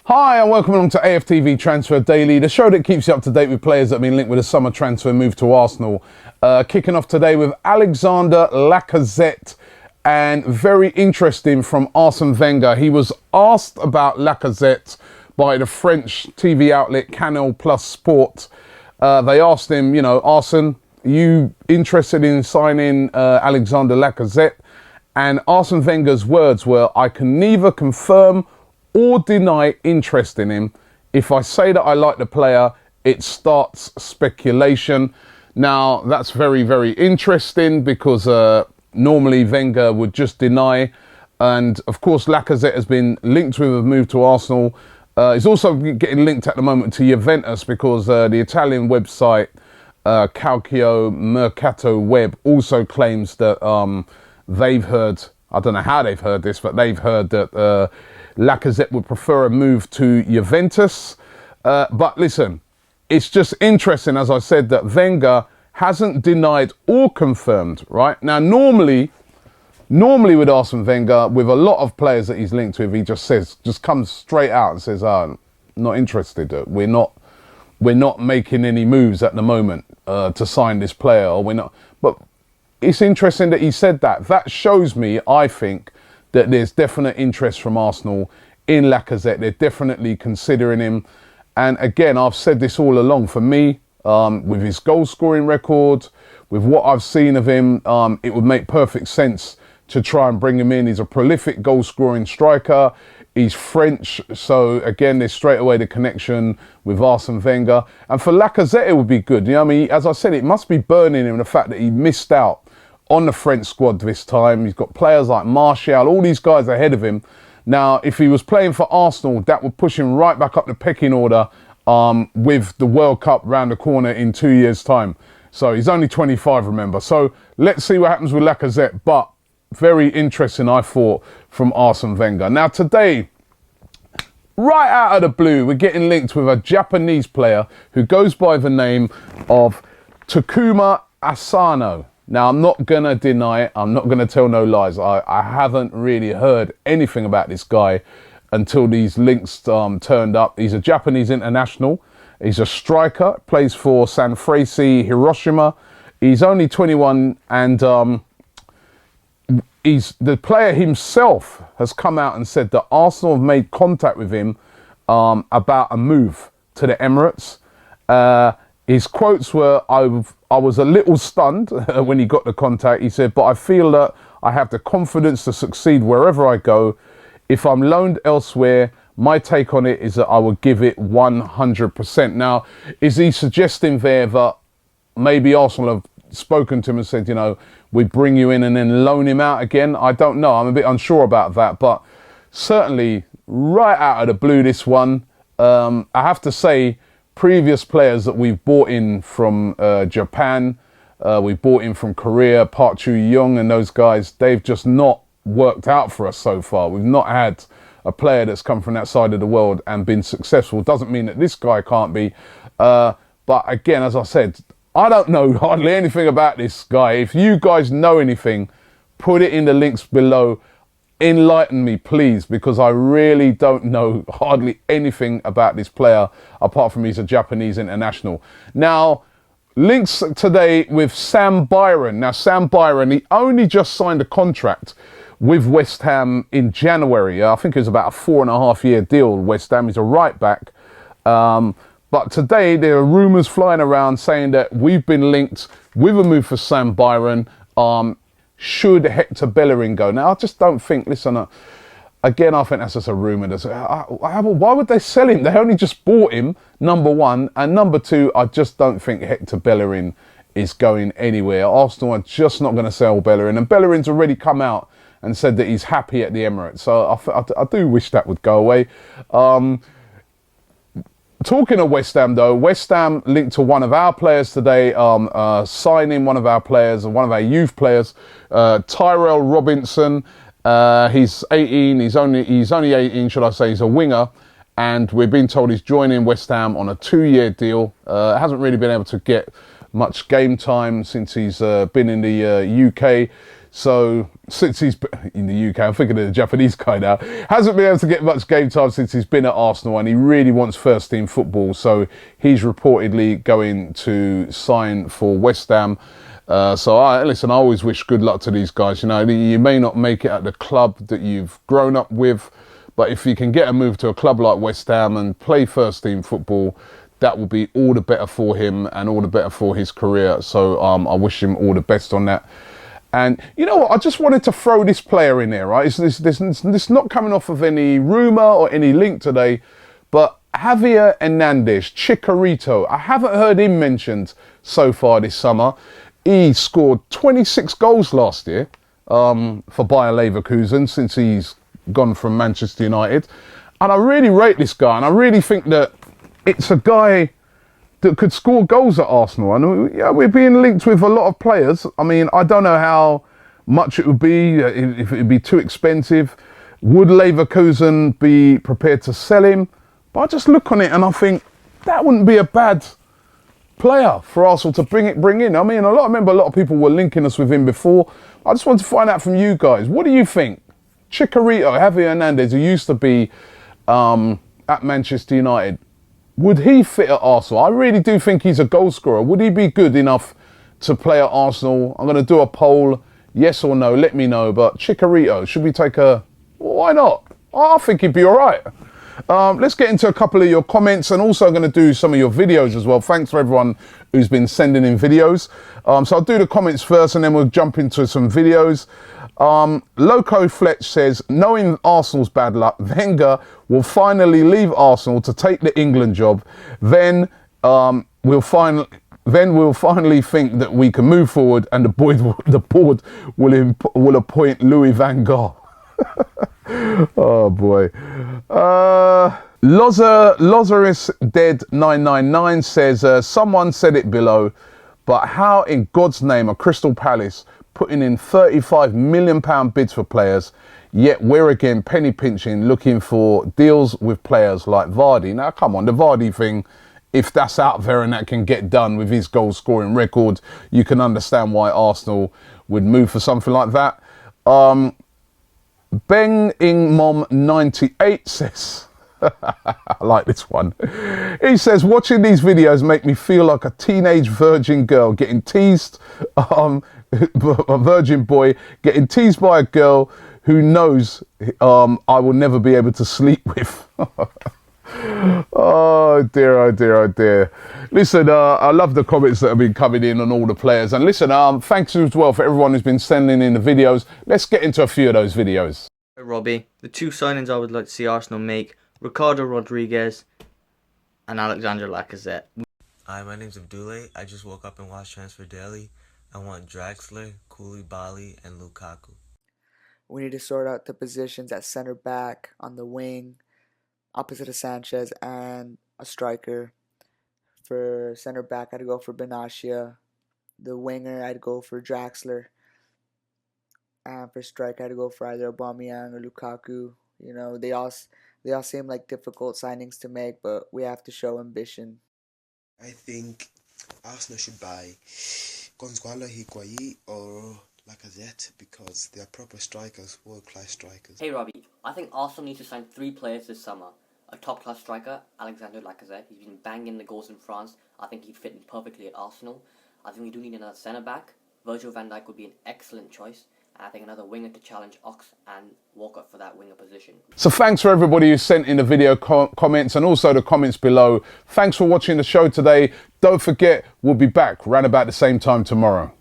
Hi and welcome along to AFTV Transfer Daily, the show that keeps you up to date with players that have been linked with a summer transfer move to Arsenal. Kicking off today with Alexandre Lacazette, and very interesting from Arsene Wenger. He was asked about Lacazette by the French TV outlet Canal Plus Sport. They asked him, Arsene, are you interested in signing Alexandre Lacazette? And Arsene Wenger's words were, I can neither confirm or deny interest in him. If I say that I like the player, it starts speculation. Now, that's very, very interesting because normally Wenger would just deny. And of course, Lacazette has been linked with a move to Arsenal. He's also getting linked at the moment to Juventus because the Italian website Calcio Mercato Web also claims that they've heard, I don't know how they've heard this, but they've heard that Lacazette would prefer a move to Juventus. But listen, it's just interesting, as I said, that Wenger hasn't denied or confirmed, right? Now, normally with Arsene Wenger, with a lot of players that he's linked with, he just comes straight out and says, not interested. We're not making any moves at the moment to sign this player, or we're not. But it's interesting that he said that. That shows me, I think, that there's definite interest from Arsenal in Lacazette. They're definitely considering him. And again, I've said this all along. For me, with his goal-scoring record, with what I've seen of him, it would make perfect sense to try and bring him in. He's a prolific goal-scoring striker. He's French. So again, there's straight away the connection with Arsene Wenger. And for Lacazette, it would be good. As I said, it must be burning him the fact that he missed out on the French squad this time. He's got players like Martial, all these guys ahead of him. Now, if he was playing for Arsenal, that would push him right back up the pecking order with the World Cup round the corner in 2 years' time. So he's only 25, remember. So let's see what happens with Lacazette. But very interesting, I thought, from Arsene Wenger. Now, today, right out of the blue, we're getting linked with a Japanese player who goes by the name of Takuma Asano. Now, I'm not going to deny it. I'm not going to tell no lies. I haven't really heard anything about this guy until these links turned up. He's a Japanese international. He's a striker, plays for Sanfrecce Hiroshima. He's only 21, and the player himself has come out and said that Arsenal have made contact with him about a move to the Emirates. His quotes were, I was a little stunned when he got the contact. He said, but I feel that I have the confidence to succeed wherever I go. If I'm loaned elsewhere, my take on it is that I will give it 100%. Now, is he suggesting there that maybe Arsenal have spoken to him and said, we'd bring you in and then loan him out again? I don't know. I'm a bit unsure about that. But certainly, right out of the blue, this one, I have to say, previous players that we've bought in from Japan, we bought in from Korea, Park Chu-young and those guys, they've just not worked out for us so far. We've not had a player that's come from that side of the world and been successful. Doesn't mean that this guy can't be. But again, as I said, I don't know hardly anything about this guy. If you guys know anything, put it in the links below. Enlighten me, please, because I really don't know hardly anything about this player apart from he's a Japanese international. Now, links today with Sam Byron. Now, Sam Byron, he only just signed a contract with West Ham in January. I think it was about a 4.5-year deal with West Ham. He's a right back. But today, there are rumours flying around saying that we've been linked with a move for Sam Byron. Should Hector Bellerin go? Now, I just don't think, listen, again, I think that's just a rumour. Why would they sell him? They only just bought him, number one. And number two, I just don't think Hector Bellerin is going anywhere. Arsenal are just not going to sell Bellerin. And Bellerin's already come out and said that he's happy at the Emirates. So I do wish that would go away. Talking of West Ham, though, West Ham linked to one of our players today, signing one of our players, one of our youth players, Tyrell Robinson. He's 18. He's only 18, should I say? He's a winger, and we've been told he's joining West Ham on a 2-year deal. Hasn't really been able to get much game time since he's been in the UK. So since he's in the UK, I'm thinking of the Japanese guy now, hasn't been able to get much game time since he's been at Arsenal, and he really wants first team football. So he's reportedly going to sign for West Ham. Listen, I always wish good luck to these guys. You know, you may not make it at the club that you've grown up with, but if you can get a move to a club like West Ham and play first team football, that will be all the better for him and all the better for his career. So I wish him all the best on that. And you know what? I just wanted to throw this player in there, right? This not coming off of any rumour or any link today, but Javier Hernandez, Chicharito. I haven't heard him mentioned so far this summer. He scored 26 goals last year for Bayer Leverkusen since he's gone from Manchester United. And I really rate this guy, and I really think that it's a guy that could score goals at Arsenal. And we're being linked with a lot of players. I mean, I don't know how much it would be, if it would be too expensive. Would Leverkusen be prepared to sell him? But I just look on it and I think that wouldn't be a bad player for Arsenal to bring in. I mean, I remember a lot of people were linking us with him before. I just want to find out from you guys. What do you think? Chicharito, Javier Hernandez, who used to be at Manchester United, would he fit at Arsenal? I really do think he's a goal scorer. Would he be good enough to play at Arsenal? I'm going to do a poll, yes or no, let me know. But Chicharito, should we take a... Why not? I think he'd be all right. Let's get into a couple of your comments, and also I'm going to do some of your videos as well. Thanks for everyone who's been sending in videos. So I'll do the comments first and then we'll jump into some videos. Loco Fletch says, knowing Arsenal's bad luck, Wenger will finally leave Arsenal to take the England job. Then we'll finally think that we can move forward, and the board will appoint Louis van Gaal. Oh boy. Lazarus Dead 999 says, someone said it below, but how in God's name are Crystal Palace putting in £35 million bids for players, yet we're again penny pinching looking for deals with players like Vardy? Now come on, the Vardy thing, if that's out there and that can get done with his goal scoring record, you can understand why Arsenal would move for something like that. Beng Ing Mom 98 says, I like this one. He says, watching these videos make me feel like a teenage virgin girl getting teased, a virgin boy getting teased by a girl who knows I will never be able to sleep with. Oh dear, oh dear, oh dear. Listen, I love the comments that have been coming in on all the players. And listen, thanks as well for everyone who's been sending in the videos. Let's get into a few of those videos. Hey Robbie, the two signings I would like to see Arsenal make, Ricardo Rodriguez and Alexandre Lacazette. Hi, my name's Abdullah. I just woke up and watched Transfer Daily. I want Draxler, Koulibaly, and Lukaku. We need to sort out the positions at center back, on the wing, opposite of Sanchez, and a striker. For center back, I'd go for Benatia. The winger, I'd go for Draxler. And for strike, I'd go for either Aubameyang or Lukaku. You know, they all seem like difficult signings to make, but we have to show ambition. I think Arsenal should buy Gonzalo Higuain or Lacazette because they are proper strikers, world-class strikers. Hey Robbie, I think Arsenal needs to sign 3 players this summer. A top-class striker, Alexandre Lacazette. He's been banging the goals in France. I think he'd fit in perfectly at Arsenal. I think we do need another centre-back. Virgil van Dijk would be an excellent choice. And I think another winger to challenge Ox and Walker for that winger position. So thanks for everybody who sent in the video comments and also the comments below. Thanks for watching the show today. Don't forget, we'll be back around about the same time tomorrow.